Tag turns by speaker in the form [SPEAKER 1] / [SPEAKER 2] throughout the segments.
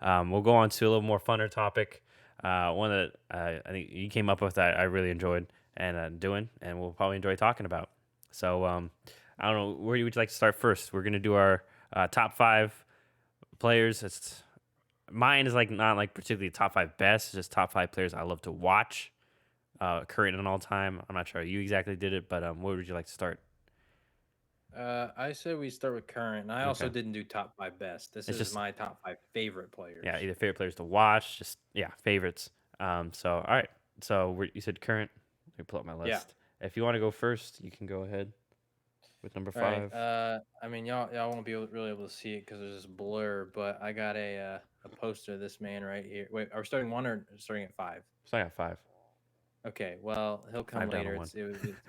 [SPEAKER 1] We'll go on to a little more funner topic. One that I think you came up with that I really enjoyed and doing, and we'll probably enjoy talking about. So I don't know, where would you like to start first? We're gonna do our top five players. Mine is like not like particularly top five best, it's just top five players I love to watch, current and all time. I'm not sure how you exactly did it, but where would you like to start?
[SPEAKER 2] I said we start with current, and I also
[SPEAKER 1] Okay,
[SPEAKER 2] didn't do top five best. This
[SPEAKER 1] it's
[SPEAKER 2] is
[SPEAKER 1] just
[SPEAKER 2] my top five favorite
[SPEAKER 1] yeah,
[SPEAKER 2] players.
[SPEAKER 1] either favorite players to watch, just yeah, favorites. So all right, so you said current. Let me pull up my
[SPEAKER 2] Yeah.
[SPEAKER 1] list. If you want to go first, you can go ahead with number
[SPEAKER 2] All right.
[SPEAKER 1] five.
[SPEAKER 2] I mean, y'all won't be really able to see it because there's this blur, but I got a poster of this man right here. Wait, are we starting one or starting at five?
[SPEAKER 1] So I got five,
[SPEAKER 2] Okay. Well, he'll come
[SPEAKER 1] five down to
[SPEAKER 2] later.
[SPEAKER 1] one.
[SPEAKER 2] It's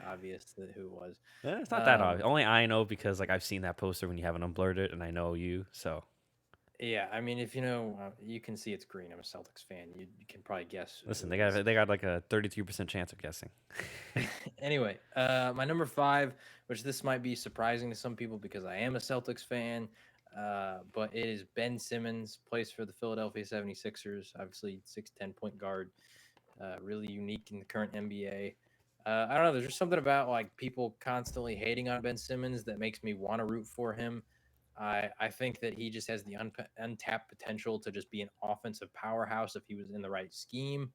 [SPEAKER 2] obvious that who it was.
[SPEAKER 1] It's not that
[SPEAKER 2] Um,
[SPEAKER 1] obvious. Only I know because like I've seen that poster when you haven't unblurred it, and I know you. So
[SPEAKER 2] yeah. I mean, if you know, you can see it's green. I'm a Celtics fan. You can probably guess
[SPEAKER 1] listen,
[SPEAKER 2] who it is.
[SPEAKER 1] they got like a 33% chance of guessing.
[SPEAKER 2] Anyway, my number five, which this might be surprising to some people because I am a Celtics fan, but it is Ben Simmons, plays for the Philadelphia 76ers, obviously 6'10" point guard, really unique in the current NBA. I don't know, there's just something about like people constantly hating on Ben Simmons that makes me want to root for him. I think that he just has the untapped potential to just be an offensive powerhouse if he was in the right scheme.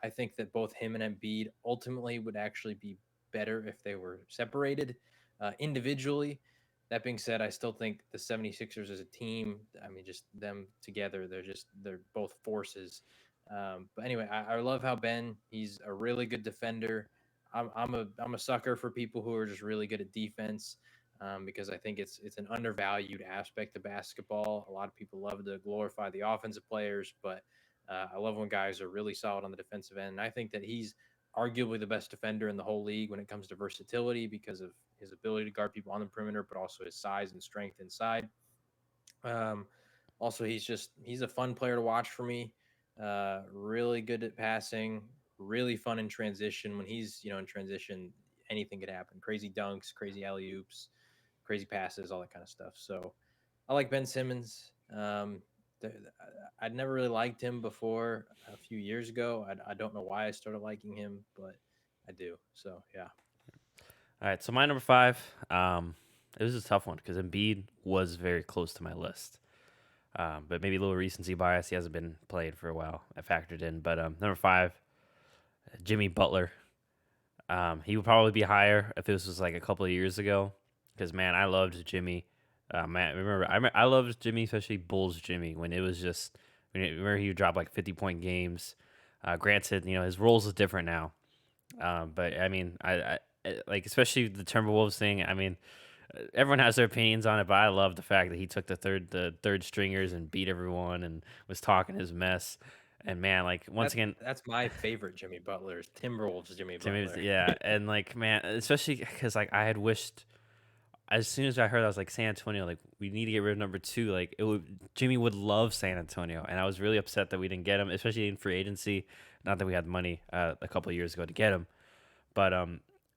[SPEAKER 2] I think that both him and Embiid ultimately would actually be better if they were separated individually. That being said, I still think the 76ers as a team, I mean, just them together, they're both forces. But anyway, I love how Ben, he's a really good defender. I'm a sucker for people who are just really good at defense. Because I think it's an undervalued aspect of basketball. A lot of people love to glorify the offensive players, but I love when guys are really solid on the defensive end. And I think that he's arguably the best defender in the whole league when it comes to versatility because of his ability to guard people on the perimeter, but also his size and strength inside. Um, Also, he's a fun player to watch for me. Really good at passing, really fun in transition. When he's in transition, anything could happen. Crazy dunks, crazy alley oops, crazy passes, all that kind of stuff. So I like Ben Simmons. I'd never really liked him before a few years ago. I don't know why I started liking him, but I do. So yeah,
[SPEAKER 1] All right, so my number five. It was a tough one because Embiid was very close to my list. But maybe a little recency bias. He hasn't been played for a while. I factored in. But number five, Jimmy Butler. He would probably be higher if this was like a couple of years ago. Because man, I loved Jimmy. Man, I loved Jimmy, especially Bulls Jimmy when it was just remember he would drop like 50-point games. Granted, his roles is different now. But I mean, like especially the Timberwolves thing. I mean, everyone has their opinions on it, but I love the fact that he took the third stringers and beat everyone and was talking his mess. And man, like once
[SPEAKER 2] that's
[SPEAKER 1] again,
[SPEAKER 2] that's my favorite Jimmy Butler is Timberwolves Jimmy
[SPEAKER 1] Jimmy was
[SPEAKER 2] Butler.
[SPEAKER 1] yeah, and like man, especially because like I had wished as soon as I heard I was like San Antonio, like we need to get rid of number two. Like Jimmy would love San Antonio, and I was really upset that we didn't get him, especially in free agency. Not that we had money a couple of years ago to get him, but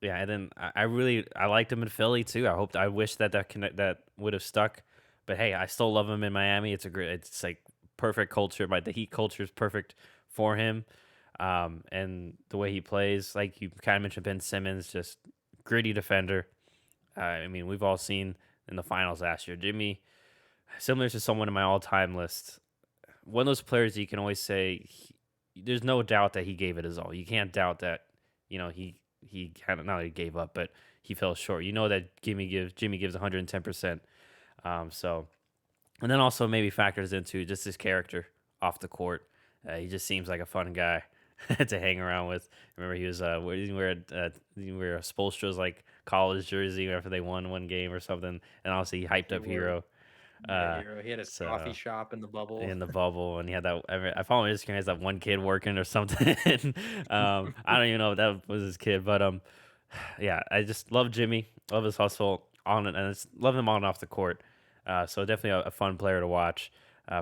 [SPEAKER 1] yeah, and then I liked him in Philly too. I wish that would have stuck. But hey, I still love him in Miami. It's like perfect culture. But the Heat culture is perfect for him. And the way he plays, like you kind of mentioned, Ben Simmons, just gritty defender. I mean, we've all seen in the finals last year, Jimmy, similar to someone in my all-time list. One of those players you can always say, there's no doubt that he gave it his all. You can't doubt that. He kind of not that he gave up, but he fell short. You know that Jimmy gives 110%. So and then also maybe factors into just his character off the court. He just seems like a fun guy to hang around with. Remember, he was he wear Spolstra's like college jersey after they won one game or something, and obviously he hyped
[SPEAKER 2] He
[SPEAKER 1] up
[SPEAKER 2] wore
[SPEAKER 1] Hero.
[SPEAKER 2] yeah
[SPEAKER 1] Uh,
[SPEAKER 2] hero. He had his coffee
[SPEAKER 1] so
[SPEAKER 2] shop in the bubble.
[SPEAKER 1] in the bubble, and he had that. I follow his Instagram. He has that one kid working or something. I don't even know if that was his kid, but yeah, I just love Jimmy. Love his hustle on and love him on and off the court. So definitely a fun player to watch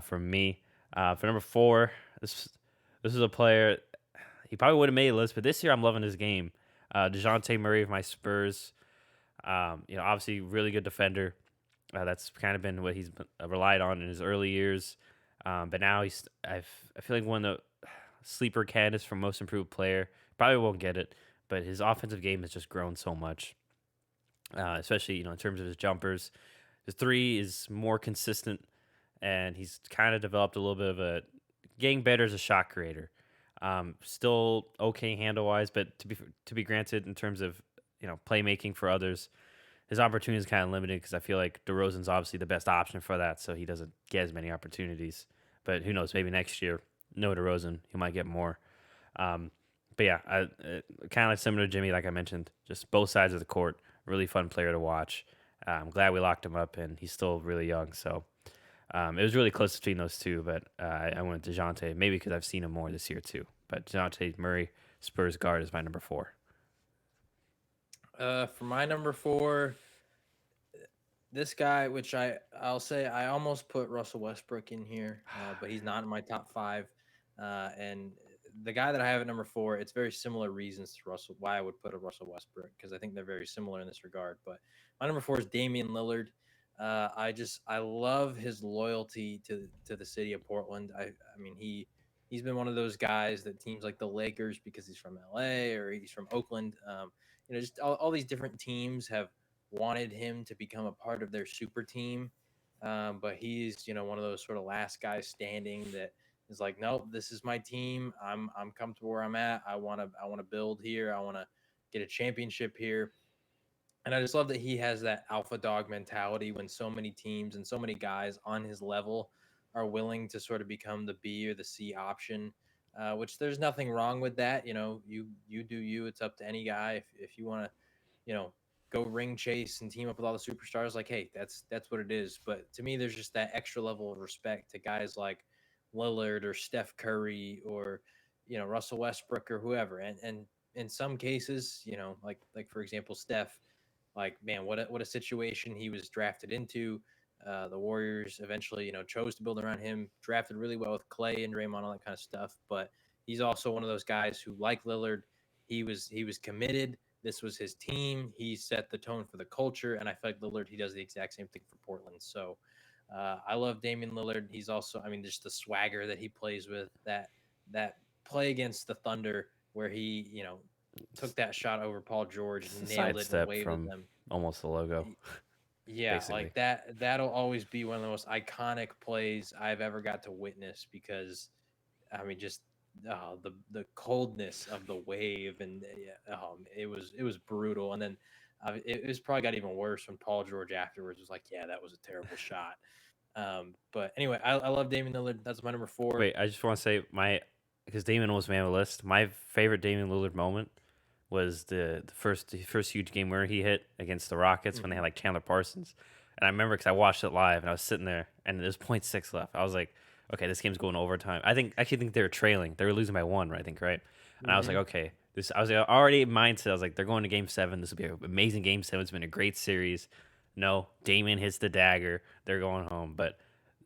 [SPEAKER 1] for me. For number four, this is a player he probably would have made a list, but this year I'm loving his game. Dejounte Murray of my Spurs. Obviously really good defender. That's kind of been what he's relied on in his early years. But now I feel like one of the sleeper candidates for most improved player. Probably won't get it, but his offensive game has just grown so much, especially in terms of his jumpers. His three is more consistent, and he's kind of developed a little bit of a getting better as a shot creator. Still okay handle wise, but to be granted, in terms of playmaking for others, his opportunity is kind of limited because I feel like DeRozan's obviously the best option for that, so he doesn't get as many opportunities. But who knows? Maybe next year, no DeRozan, he might get more. Um, but yeah, kind of like similar to Jimmy, like I mentioned, just both sides of the court. Really fun player to watch. I'm glad we locked him up, and he's still really young. So it was really close between those two, but I went with DeJounte, maybe because I've seen him more this year too. But DeJounte Murray, Spurs guard, is my number four.
[SPEAKER 2] For my number four, this guy, which I'll say I almost put Russell Westbrook in here, but he's not in my top five. And the guy that I have at number four, it's very similar reasons to Russell why I would put a Russell Westbrook because I think they're very similar in this regard. But my number four is Damian Lillard. I love his loyalty to the city of Portland. I mean he's been one of those guys that teams like the Lakers because he's from LA or he's from Oakland. Just all these different teams have wanted him to become a part of their super team. But he's, one of those sort of last guys standing that is like, nope, this is my team. I'm comfortable where I'm at. I want to build here. I want to get a championship here. And I just love that he has that alpha dog mentality when so many teams and so many guys on his level are willing to sort of become the B or the C option. Which there's nothing wrong with that. You do you. It's up to any guy if you want to you know, go ring chase and team up with all the superstars. Like, hey, that's what it is. But to me, there's just that extra level of respect to guys like Lillard or Steph Curry or Russell Westbrook or whoever. And in some cases, like for example, Steph, like man, what a situation he was drafted into. The Warriors eventually, chose to build around him, drafted really well with Clay and Draymond, all that kind of stuff. But he's also one of those guys who, like Lillard, he was committed. This was his team. He set the tone for the culture, and I feel like Lillard he does the exact same thing for Portland. So I love Damian Lillard. He's also, I mean, just the swagger that he plays with. That play against the Thunder where he took
[SPEAKER 1] Just,
[SPEAKER 2] that shot over Paul George
[SPEAKER 1] just
[SPEAKER 2] and
[SPEAKER 1] a
[SPEAKER 2] nailed it and
[SPEAKER 1] sidestep
[SPEAKER 2] waved at
[SPEAKER 1] from
[SPEAKER 2] them.
[SPEAKER 1] almost the logo,
[SPEAKER 2] Yeah,
[SPEAKER 1] basically.
[SPEAKER 2] like that'll always be one of the most iconic plays I've ever got to witness because I mean just the coldness of the wave and yeah, it was brutal and then it was probably got even worse when Paul George afterwards was like, yeah, that was a terrible shot. But anyway, I love Damian Lillard. That's my number four.
[SPEAKER 1] Wait, I just want to say because Damon was man of the list. My favorite Damian Lillard moment was the first huge game where he hit against the Rockets when they had
[SPEAKER 2] Mhm.
[SPEAKER 1] like Chandler Parsons, and I remember because I watched it live and I was sitting there and there's point 0.6 left. I was like, okay, this game's going overtime. Actually think they were trailing. They were losing by one, I think, right? And I was like,
[SPEAKER 2] Mhm.
[SPEAKER 1] okay, this. I was already in mindset. I was like, they're going to Game 7. This will be an amazing Game 7. It's been a great series. No, Damien hits the dagger. They're going home, but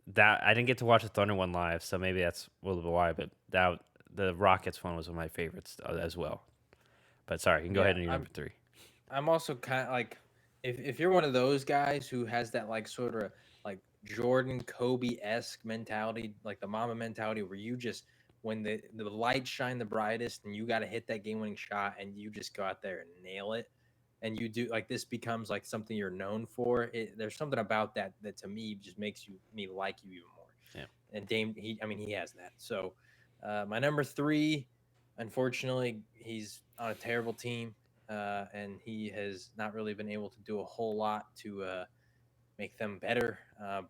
[SPEAKER 1] that I didn't get to watch the Thunder one live, so maybe that's a little bit why. But that the Rockets one was one of my favorites as well. But sorry, you can go
[SPEAKER 2] Yeah,
[SPEAKER 1] ahead and your number three.
[SPEAKER 2] I'm also kind of like, if you're one of those guys who has that like sort of like Jordan Kobe esque mentality, like the Mama mentality, where you just when the lights shine the brightest and you got to hit that game winning shot and you just go out there and nail it, and you do like this becomes like something you're known for. There's something about that to me just makes me like you even more.
[SPEAKER 1] Yeah.
[SPEAKER 2] And Dame, I mean, he has that. So my number three, unfortunately, he's on a terrible team and he has not really been able to do a whole lot to make them better.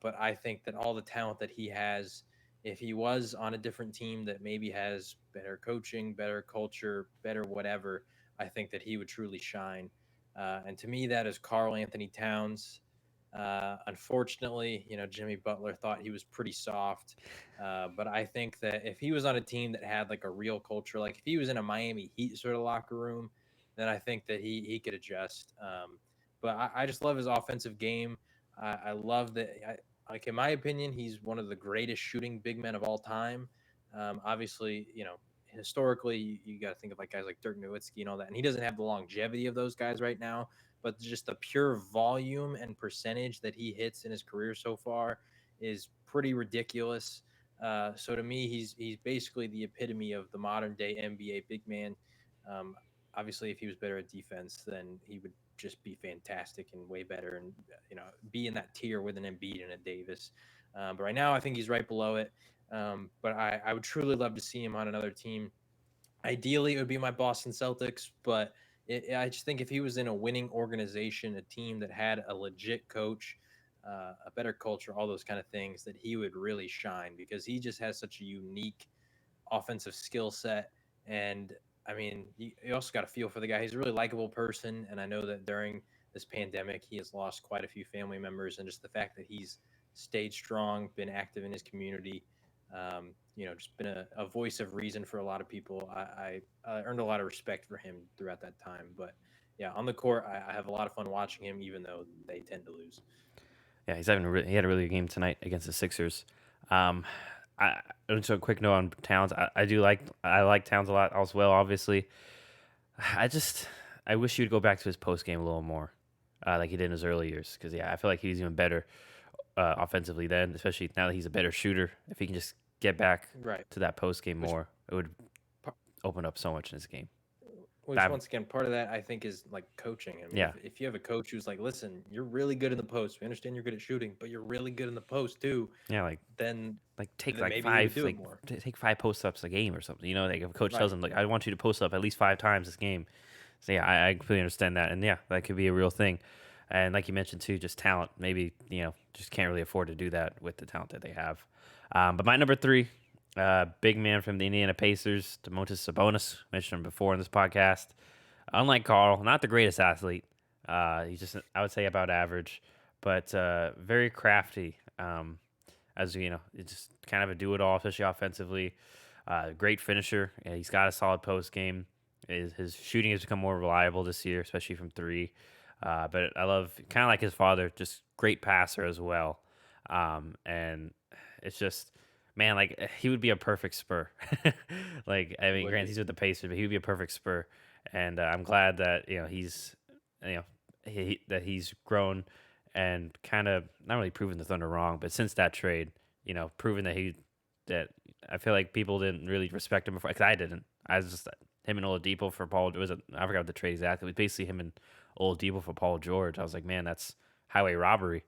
[SPEAKER 2] But I think that all the talent that he has, if he was on a different team that maybe has better coaching, better culture, better whatever, I think that he would truly shine. And to me, that is Carl Anthony Towns. Unfortunately, Jimmy Butler thought he was pretty soft. But I think that if he was on a team that had like a real culture, like if he was in a Miami Heat sort of locker room, then I think that he could adjust. But I just love his offensive game. I love that. Like in my opinion, he's one of the greatest shooting big men of all time. Obviously, historically, you got to think of like guys like Dirk Nowitzki and all that, and he doesn't have the longevity of those guys right now. But just the pure volume and percentage that he hits in his career so far is pretty ridiculous. So to me, he's basically the epitome of the modern day NBA big man. Um, Obviously, if he was better at defense, then he would just be fantastic and way better, and be in that tier with an Embiid and a Davis. But right now, I think he's right below it. But I would truly love to see him on another team. Ideally, it would be my Boston Celtics, but I just think if he was in a winning organization, a team that had a legit coach, a better culture, all those kind of things, that he would really shine because he just has such a unique offensive skill set. And I mean, you also got to feel for the guy. He's a really likable person. And I know that during this pandemic, he has lost quite a few family members. And just the fact that he's stayed strong, been active in his community, just been a voice of reason for a lot of people. I earned a lot of respect for him throughout that time. But yeah, on the court, I have a lot of fun watching him, even though they tend to lose.
[SPEAKER 1] Yeah, he had a really good game tonight against the Sixers. Um, I just a quick note on Towns. I like Towns a lot as well. Obviously, I just I wish he'd go back to his post game a little more, like he did in his early years. Because yeah, I feel like he's even better offensively then, especially now that he's a better shooter. If he can just get back
[SPEAKER 2] Right.
[SPEAKER 1] to that post game
[SPEAKER 2] Which
[SPEAKER 1] more, it would open up so much in his game.
[SPEAKER 2] Which
[SPEAKER 1] That
[SPEAKER 2] once again, part of that I think is like coaching. I mean,
[SPEAKER 1] yeah,
[SPEAKER 2] if you have a coach who's like, listen, you're really good in the post. We understand you're good at shooting, but you're really good in the post too.
[SPEAKER 1] yeah, like
[SPEAKER 2] Then,
[SPEAKER 1] take
[SPEAKER 2] then
[SPEAKER 1] like
[SPEAKER 2] maybe he would
[SPEAKER 1] five
[SPEAKER 2] do it more.
[SPEAKER 1] take 5 post ups a game or something. You know, like if a coach tells
[SPEAKER 2] Right.
[SPEAKER 1] him like I want you to post up at least 5 times this game. So yeah, I completely understand that, and yeah, that could be a real thing. And like you mentioned too, just talent. Maybe just can't really afford to do that with the talent that they have. But my number three, big man from the Indiana Pacers, Domantas Sabonis. Mentioned him before in this podcast. Unlike Carl, not the greatest athlete. He's just I would say about average, but very crafty. As it's just kind of a do it all, especially offensively. Great finisher. And he's got a solid post game. His shooting has become more reliable this year, especially from three. But I love kind of like his father, just great passer as well. And it's just man, like he would be a perfect Spur. Like I
[SPEAKER 2] He
[SPEAKER 1] mean,
[SPEAKER 2] would
[SPEAKER 1] granted
[SPEAKER 2] be.
[SPEAKER 1] he's with the Pacers, but he would be a perfect Spur. And I'm glad that he's you know that he's grown and kind of not really proven the Thunder wrong, but since that trade, proven that I feel like people didn't really respect him before. Because I didn't. I was just him and Oladipo for Paul. I forgot what the trade exactly. It was basically him and Oladipo for Paul George. I was like, man, that's highway robbery.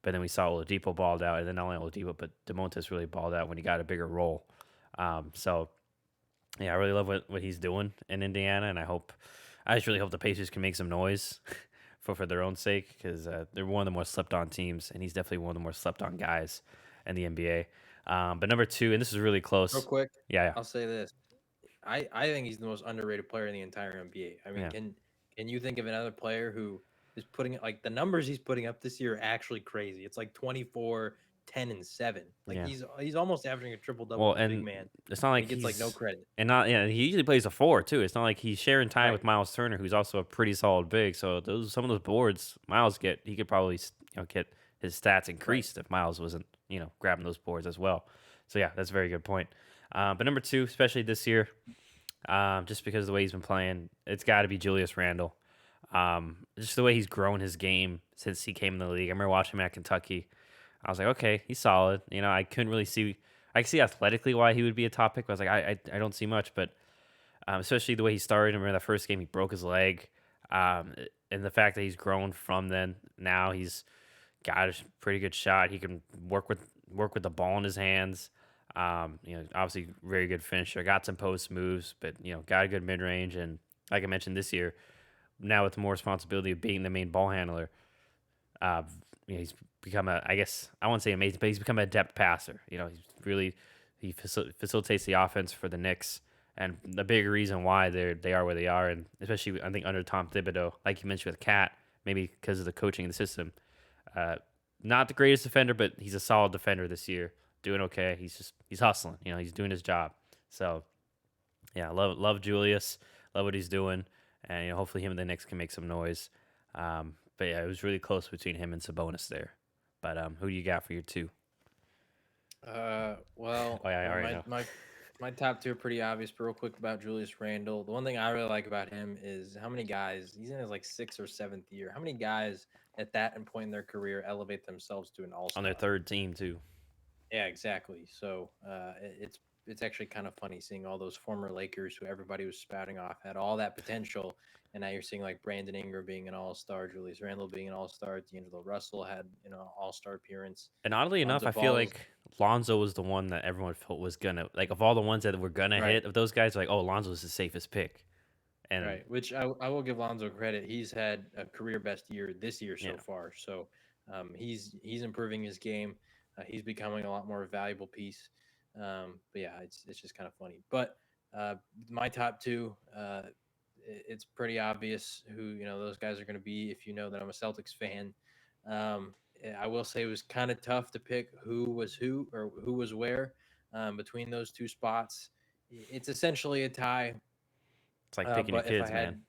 [SPEAKER 1] But then we saw Oladipo balled out, and then not only Oladipo, but Demontis really balled out when he got a bigger role. So yeah, I really love what he's doing in Indiana, and I just really hope the Pacers can make some noise for their own sake because they're one of the more slept on teams, and he's definitely one of the more slept on guys in the NBA. But number two, and this is really
[SPEAKER 2] Real
[SPEAKER 1] close.
[SPEAKER 2] quick,
[SPEAKER 1] Yeah,
[SPEAKER 2] I'll say this: I think he's the most underrated player in the entire NBA. I mean,
[SPEAKER 1] yeah,
[SPEAKER 2] can you think of another player who is putting like the numbers he's putting up this year are actually crazy? It's like 24, 10, and 7. Like
[SPEAKER 1] yeah.
[SPEAKER 2] he's almost averaging a triple double
[SPEAKER 1] Well,
[SPEAKER 2] for a big
[SPEAKER 1] and
[SPEAKER 2] man,
[SPEAKER 1] it's not
[SPEAKER 2] and
[SPEAKER 1] like
[SPEAKER 2] he gets like no
[SPEAKER 1] he's
[SPEAKER 2] credit.
[SPEAKER 1] and not yeah. He usually plays a four too. It's not like he's sharing time
[SPEAKER 2] Right.
[SPEAKER 1] with Miles Turner, who's also a pretty solid big. So some of those boards Miles he could probably get his stats
[SPEAKER 2] Right.
[SPEAKER 1] increased if Miles wasn't grabbing those boards as well. So yeah, that's a very good point. But number two, especially this year, just because of the way he's been playing, it's got to be Julius Randle. Just the way he's grown his game since he came in the league. I remember watching him at Kentucky. I was like, okay, he's solid. I couldn't really see. I could see athletically why he would be a top pick. But I was like, I don't see much, but especially the way he started. I remember that first game he broke his leg, and the fact that he's grown from then. Now he's got a pretty good shot. He can work with the ball in his hands. Obviously very good finisher. Got some post moves, but got a good mid range. And like I mentioned this year, now with more responsibility of being the main ball handler, uh, he's become I guess I won't say amazing, but he's become a adept passer. He's really facilitates the offense for the Knicks, and the big reason why they are where they are, and especially I think under Tom Thibodeau, like you mentioned with Cat, maybe because of the coaching in the system. Uh, Not the greatest defender, but he's a solid defender this year, doing okay. He's hustling. He's doing his job. So yeah, love Julius, love what he's doing, and hopefully him and the Knicks can make some noise. But yeah, it was really close between him and Sabonis there. But who do you got for your two?
[SPEAKER 2] Well,
[SPEAKER 1] Oh yeah, I already
[SPEAKER 2] my
[SPEAKER 1] know.
[SPEAKER 2] my top two are pretty obvious. But real quick about Julius Randle, the one thing I really like about him is how many guys he's in his like sixth or seventh year. How many guys at that point in their career elevate themselves to an all
[SPEAKER 1] On their
[SPEAKER 2] star?
[SPEAKER 1] third team too.
[SPEAKER 2] Yeah, exactly. So it's actually kind of funny seeing all those former Lakers who everybody was spouting off had all that potential, and now you're seeing like Brandon Ingram being an All Star, Julius Randle being an All Star, D'Angelo Russell had All Star appearance,
[SPEAKER 1] And oddly enough,
[SPEAKER 2] Lonzo
[SPEAKER 1] I feel
[SPEAKER 2] Ball's
[SPEAKER 1] like Lonzo was the one that everyone felt was gonna like of all the ones that were gonna
[SPEAKER 2] right.
[SPEAKER 1] hit of those guys. Like, oh, Lonzo was the safest pick, and
[SPEAKER 2] Right, which I will give Lonzo credit. He's had a career best year this year
[SPEAKER 1] yeah,
[SPEAKER 2] so far. So he's improving his game. He's becoming a lot more valuable piece. But yeah, it's just kind of funny. But uh, my top two, it's pretty obvious who those guys are going to be. If you know that I'm a Celtics fan, I will say it was kind of tough to pick who was who or who was where between those two spots. It's essentially a tie,
[SPEAKER 1] it's like picking your
[SPEAKER 2] but if I
[SPEAKER 1] kids, man.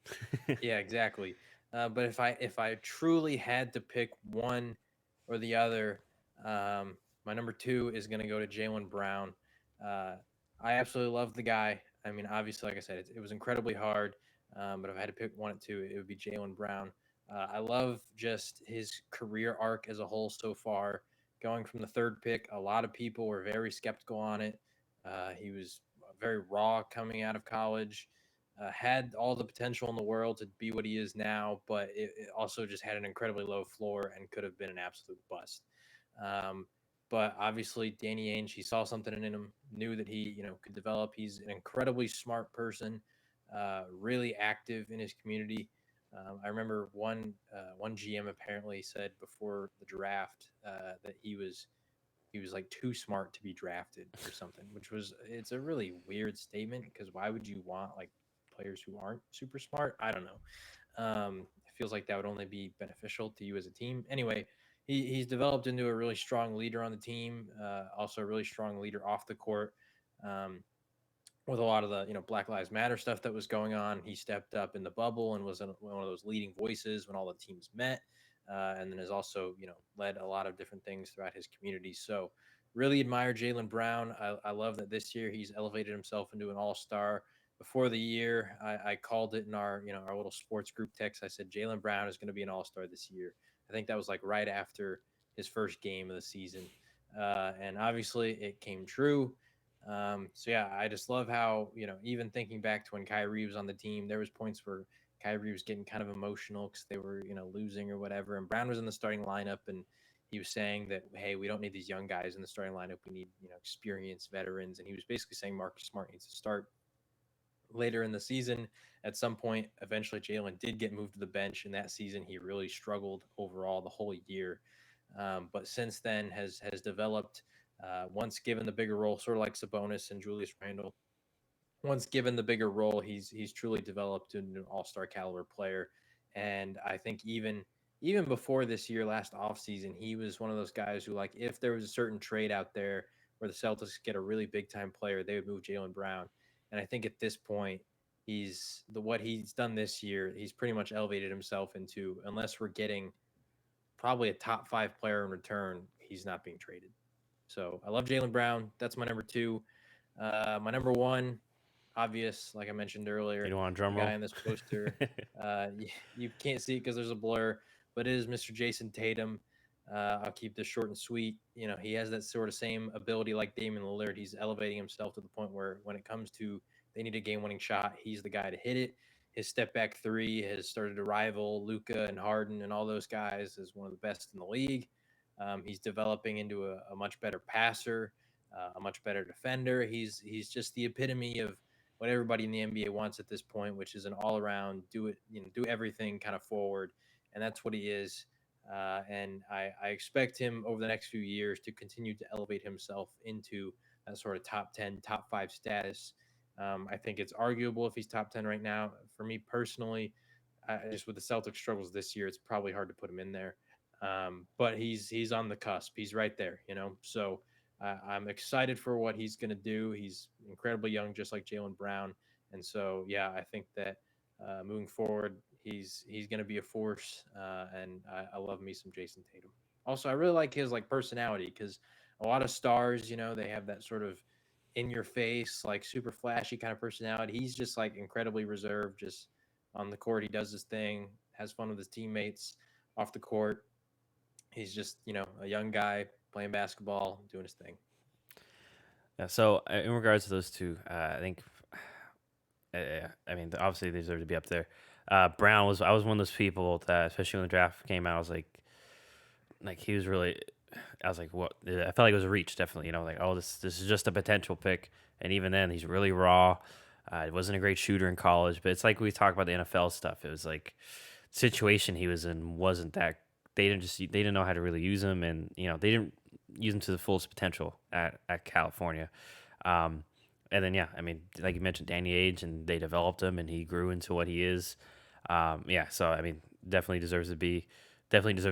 [SPEAKER 2] had, yeah, exactly. But if I truly had to pick one or the other, my number two is going to go to Jalen Brown. Uh, I absolutely love the guy. I mean, obviously, like I said, it was incredibly hard. But if I had to pick one or two, it would be Jalen Brown. I love just his career arc as a whole so far. Going from the third pick, a lot of people were very skeptical on it. He was very raw coming out of college, had all the potential in the world to be what he is now, but it also just had an incredibly low floor and could have been an absolute bust. Um, but obviously, Danny Ainge, he saw something in him, knew that he could develop. He's an incredibly smart person, really active in his community. I remember one GM apparently said before the draft that he was like too smart to be drafted or something, which was it's a really weird statement because why would you want like players who aren't super smart? I don't know. It feels like that would only be beneficial to you as a team. Anyway, he's developed into a really strong leader on the team, also a really strong leader off the court. Um, with a lot of the Black Lives Matter stuff that was going on, he stepped up in the bubble and was one of those leading voices when all the teams met, and then has also led a lot of different things throughout his community. So really admire Jalen Brown. I love that this year he's elevated himself into an All Star. Before the year, I called it in our our little sports group text. I said Jalen Brown is going to be an All Star this year. I think that was like right after his first game of the season, and obviously it came true. So yeah, I just love how even thinking back to when Kyrie was on the team, there was points where Kyrie was getting kind of emotional because they were losing or whatever, and Brown was in the starting lineup, and he was saying that hey, we don't need these young guys in the starting lineup. We need experienced veterans, and he was basically saying Marcus Smart needs to start later in the season. At some point, eventually Jalen did get moved to the bench, and that season he really struggled overall the whole year. But since then has developed. Once given the bigger role, sort of like Sabonis and Julius Randle, once given the bigger role, he's truly developed into an all-star caliber player. And I think even before this year, last offseason, he was one of those guys who, like, if there was a certain trade out there where the Celtics get a really big time player, they would move Jalen Brown. And I think at this point, what he's done this year, he's pretty much elevated himself into, unless we're getting probably a top five player in return, he's not being traded. So I love Jalen Brown. That's my number two. My number one, obvious, like I mentioned
[SPEAKER 1] You
[SPEAKER 2] earlier,
[SPEAKER 1] don't want a
[SPEAKER 2] the
[SPEAKER 1] drum
[SPEAKER 2] guy
[SPEAKER 1] roll?
[SPEAKER 2] in this poster. You can't see it because there's a blur, but it is Mr. Jason Tatum. I'll keep this short and sweet. He has that sort of same ability like Damian Lillard. He's elevating himself to the point where when it comes to they need a game-winning shot, he's the guy to hit it. His step back three has started to rival Luca and Harden and all those guys as one of the best in the league. He's developing into a much better passer, a much better defender. He's just the epitome of what everybody in the NBA wants at this point, which is an all-around do it, do everything kind of forward, and that's what he is. And I expect him over the next few years to continue to elevate himself into that sort of top 10, top five status. I think it's arguable if he's top 10 right now. For me personally, just with the Celtics struggles this year, it's probably hard to put him in there. But he's on the cusp. He's right there, So I'm excited for what he's going to do. He's incredibly young, just like Jalen Brown, and so yeah, I think that moving forward, he's going to be a force. And I love me some Jason Tatum. Also, I really like his like personality because a lot of stars, they have that sort of in your face, like super flashy kind of personality. He's just like incredibly reserved, just on the court. He does his thing, has fun with his teammates. Off the court, he's just a young guy playing basketball, doing his thing.
[SPEAKER 1] Yeah. So in regards to those two, I think, I mean, obviously they deserve to be up there. Brown was I was one of those people that, especially when the draft came out, I was like he was really. I was like, what? I felt like it was a reach, definitely. Like, oh, this is just a potential pick, and even then, he's really raw. He wasn't a great shooter in college, but it's like we talk about the NFL stuff. It was like situation he was in wasn't that they didn't know how to really use him, and they didn't use him to the fullest potential at California. Um, and then yeah, I mean, like you mentioned, Danny Age, and they developed him, and he grew into what he is. Yeah, so I mean, definitely deserve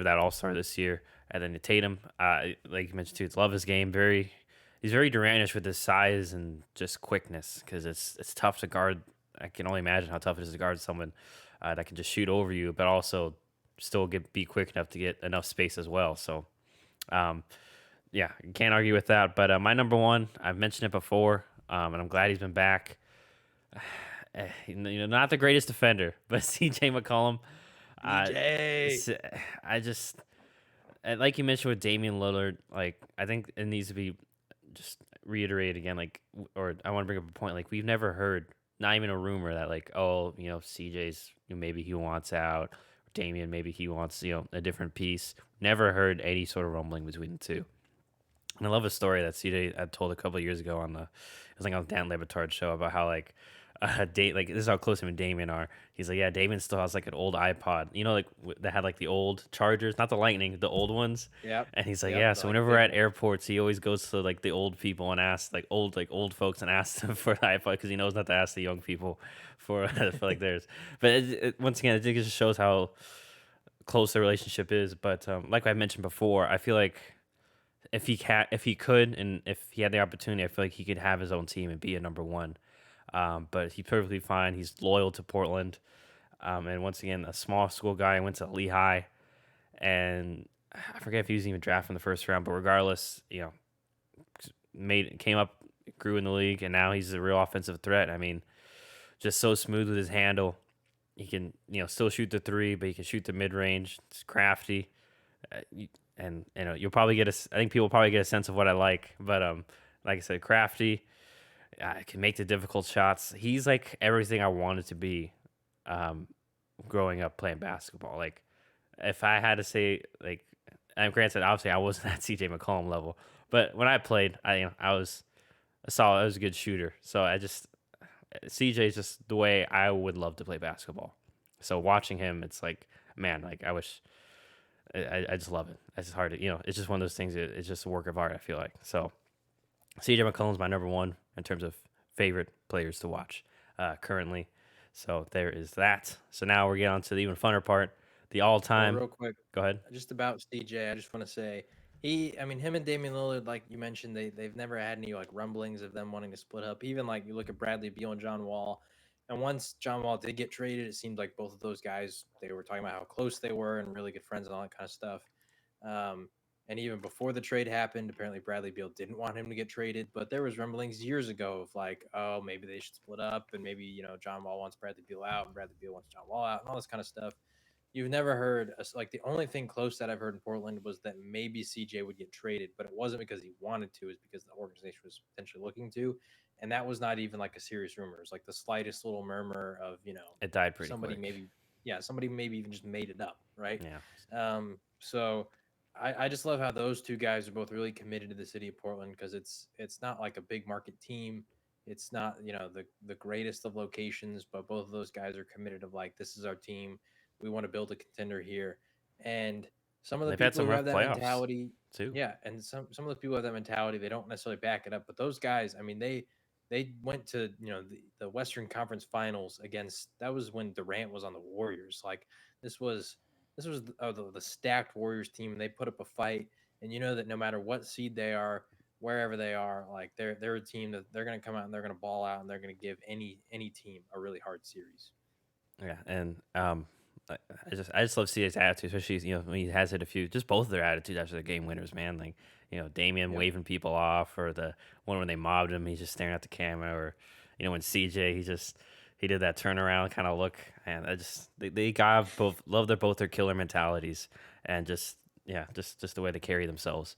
[SPEAKER 1] that All Star this year. And then Tatum, like you mentioned too, it's love his game. He's very Duranish with his size and just quickness because it's tough to guard. I can only imagine how tough it is to guard someone that can just shoot over you, but also still be quick enough to get enough space as well. So um, yeah, can't argue with that. But my number one, I've mentioned it before, and I'm glad he's been back. Not the greatest defender, but CJ McCollum. Uh,
[SPEAKER 2] CJ.
[SPEAKER 1] s- I just like you mentioned with Damian Lillard. Like I think it needs to be just reiterated again. Or I want to bring up a point. Like we've never heard, not even a rumor that like, oh, CJ's maybe he wants out. Damian maybe he wants a different piece. Never heard any sort of rumbling between the two. And I love a story that CJ had told a couple of years ago it was like on Dan Lebatard's show about how like this is how close him and Damien are. He's like, yeah, Damien still has like an old iPod, like that had like the old chargers, not the Lightning, the old ones.
[SPEAKER 2] Yep.
[SPEAKER 1] And he's like,
[SPEAKER 2] Yep.
[SPEAKER 1] yeah.
[SPEAKER 2] The
[SPEAKER 1] So
[SPEAKER 2] like
[SPEAKER 1] whenever we're
[SPEAKER 2] big
[SPEAKER 1] at
[SPEAKER 2] one.
[SPEAKER 1] airports, he always goes to like the old people and asks like old folks and asks them for the iPod because he knows not to ask the young people for for like theirs. But once again, I think it just shows how close the relationship is. But like I mentioned before, I feel like if he could, and if he had the opportunity, I feel like he could have his own team and be a number one. But he's perfectly fine. He's loyal to Portland. And once again, a small school guy went to Lehigh, and I forget if he was even drafted in the first round. But regardless, came up, grew in the league, and now he's a real offensive threat. I mean, just so smooth with his handle. He can still shoot the three, but he can shoot the mid range. It's crafty. Uh, you- and you'll probably I think people probably get a sense of what I like, but like I said, crafty, can make the difficult shots. He's like everything I wanted to be, um, growing up playing basketball. Like if I had to say, like, and granted, obviously I wasn't at CJ McCollum level, but when I played, I was a solid, I was a good shooter. So CJ is just the way I would love to play basketball. So watching him, it's like, man, like I wish. I just love it. It's just hard to, it's just one of those things. It's just a work of art, I feel like. So CJ McCollum's my number one in terms of favorite players to watch currently. So there is that. So now we're getting on to the even funner part, the all
[SPEAKER 2] Well,
[SPEAKER 1] time.
[SPEAKER 2] real quick,
[SPEAKER 1] Go ahead.
[SPEAKER 2] just about CJ, I just want to say I mean, him and Damian Lillard, like you mentioned, they've never had any like rumblings of them wanting to split up. Even like you look at Bradley Beal and John Wall, and once John Wall did get traded, it seemed like both of those guys they were talking about how close they were and really good friends and all that kind of stuff. Um, and even before the trade happened, apparently Bradley Beal didn't want him to get traded, but there was rumblings years ago of like, oh, maybe they should split up, and maybe John Wall wants Bradley Beal out, and Bradley Beal wants John Wall out, and all this kind of stuff. You've never heard like the only thing close that I've heard in Portland was that maybe CJ would get traded, but it wasn't because he wanted to, it's because the organization was potentially looking to. And that was not even like a serious rumor. It was like the slightest little murmur of,
[SPEAKER 1] It died pretty
[SPEAKER 2] somebody
[SPEAKER 1] quick.
[SPEAKER 2] maybe, yeah, somebody maybe even just made it up, right?
[SPEAKER 1] Yeah.
[SPEAKER 2] So I just love how those two guys are both really committed to the city of Portland because it's not like a big market team. It's not, the greatest of locations, but both of those guys are committed of like, this is our team. We want to build a contender here. And some of the
[SPEAKER 1] They've had
[SPEAKER 2] people
[SPEAKER 1] some
[SPEAKER 2] who have
[SPEAKER 1] rough
[SPEAKER 2] that
[SPEAKER 1] playoffs
[SPEAKER 2] mentality,
[SPEAKER 1] too.
[SPEAKER 2] yeah, and some of the people who have that mentality, they don't necessarily back it up. But those guys, I mean, they went to the Western Conference Finals against that was when Durant was on the Warriors. Like this was the stacked Warriors team, and they put up a fight. And you know that no matter what seed they are, wherever they are, like they're a team that they're going to come out and they're going to ball out and they're going to give any team a really hard series.
[SPEAKER 1] Yeah, and I just love CJ's attitude, especially when he has hit a few. Just both of their attitudes after the game winners, man. Like Damian
[SPEAKER 2] Yep.
[SPEAKER 1] waving people off, or the one when they mobbed him, he's just staring at the camera, or when CJ he did that turnaround kind of look, and they got both love their killer mentalities, and just yeah, just the way they carry themselves.